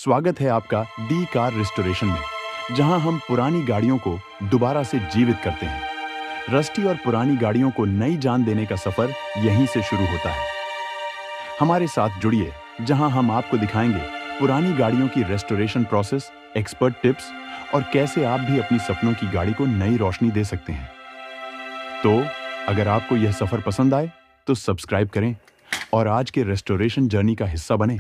स्वागत है आपका डी कार रिस्टोरेशन में, जहां हम पुरानी गाड़ियों को दोबारा से जीवित करते हैं। रस्टी और पुरानी गाड़ियों को नई जान देने का सफर यहीं से शुरू होता है। हमारे साथ जुड़िए, जहां हम आपको दिखाएंगे पुरानी गाड़ियों की रेस्टोरेशन प्रोसेस, एक्सपर्ट टिप्स और कैसे आप भी अपनी सपनों की गाड़ी को नई रोशनी दे सकते हैं। तो अगर आपको यह सफर पसंद आए तो सब्सक्राइब करें और आज के रेस्टोरेशन जर्नी का हिस्सा बने।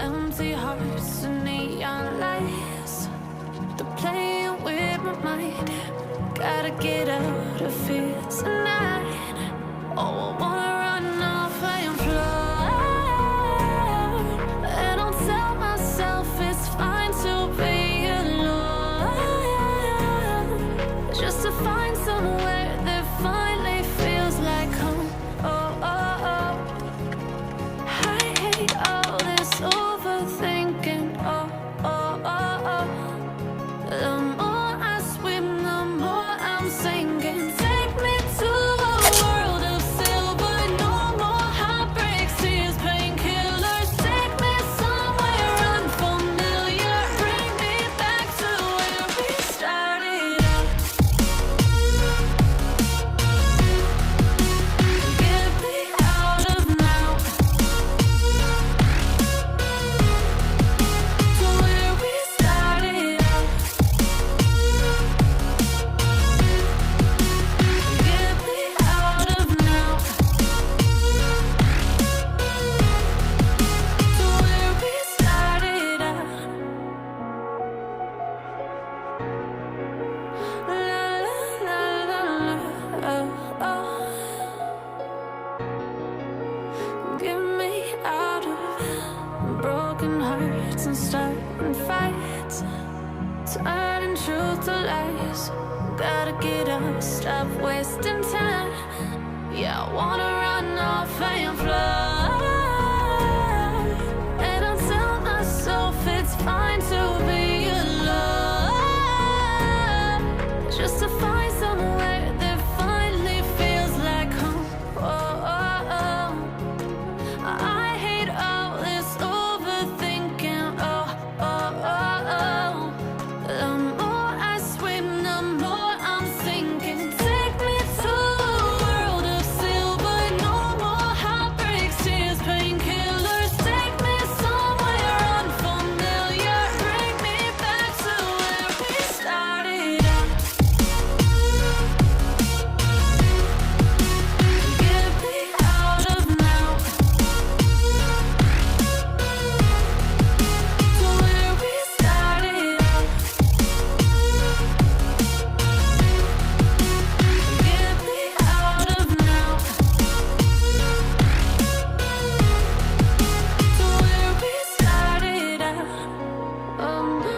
Empty hearts and neon lights, they're playing with my mind. Gotta get out of here tonight. Oh, I wanna run off and fly, and I'll tell myself it's fine to be alone, just to find somewhere that finally feels like home. Oh, oh, oh. I hate all this overthinking. Oh, oh, oh, oh. The more I swim, the more I'm sinking. Take me to and starting fights, turning truth to lies. Gotta get up, stop wasting time. Yeah, I wanna run off and fly. And I'll tell myself it's fine to be alone, just to find somewhere that finally feels like home. Oh, oh, oh. I hate all this overthinking. Oh, oh, oh, oh. The more I swim, the more I'm sinking. Take me to a world of silver. No more heartbreaks, tears, painkillers. Take me somewhere unfamiliar. Bring me back to where we started out. Get me out of now, to where we started out. Get me out of now, to where we started out. Oh no.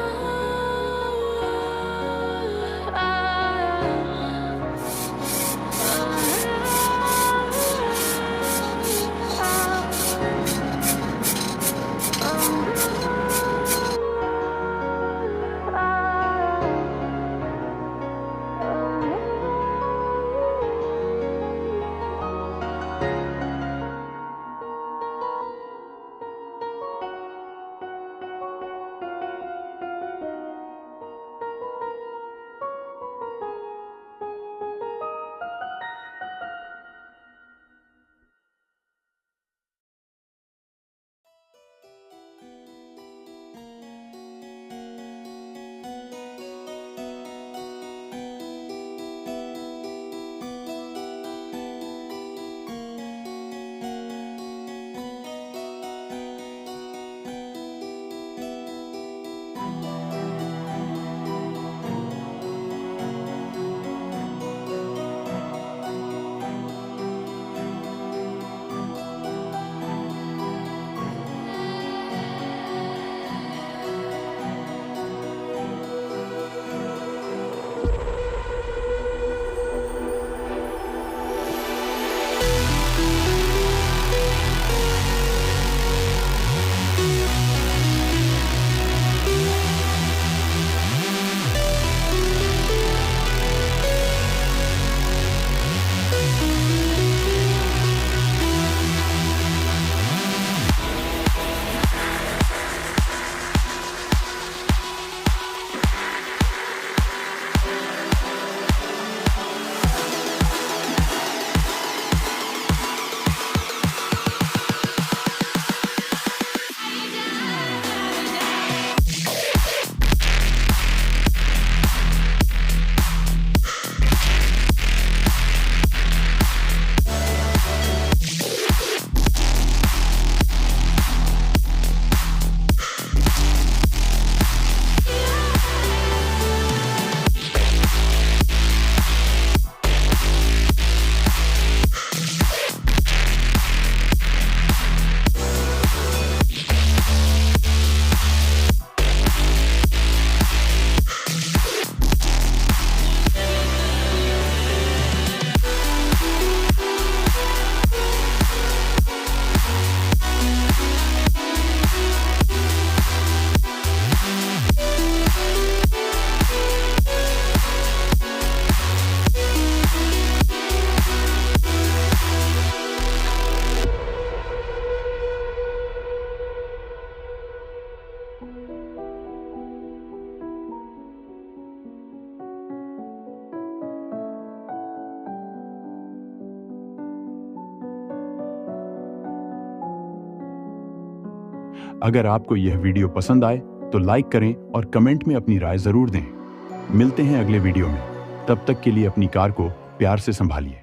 अगर आपको यह video पसंद आए तो like करें और comment में अपनी राय जरूर दें। मिलते हैं अगले वीडियो में। तब तक के लिए अपनी कार को प्यार से संभालिए।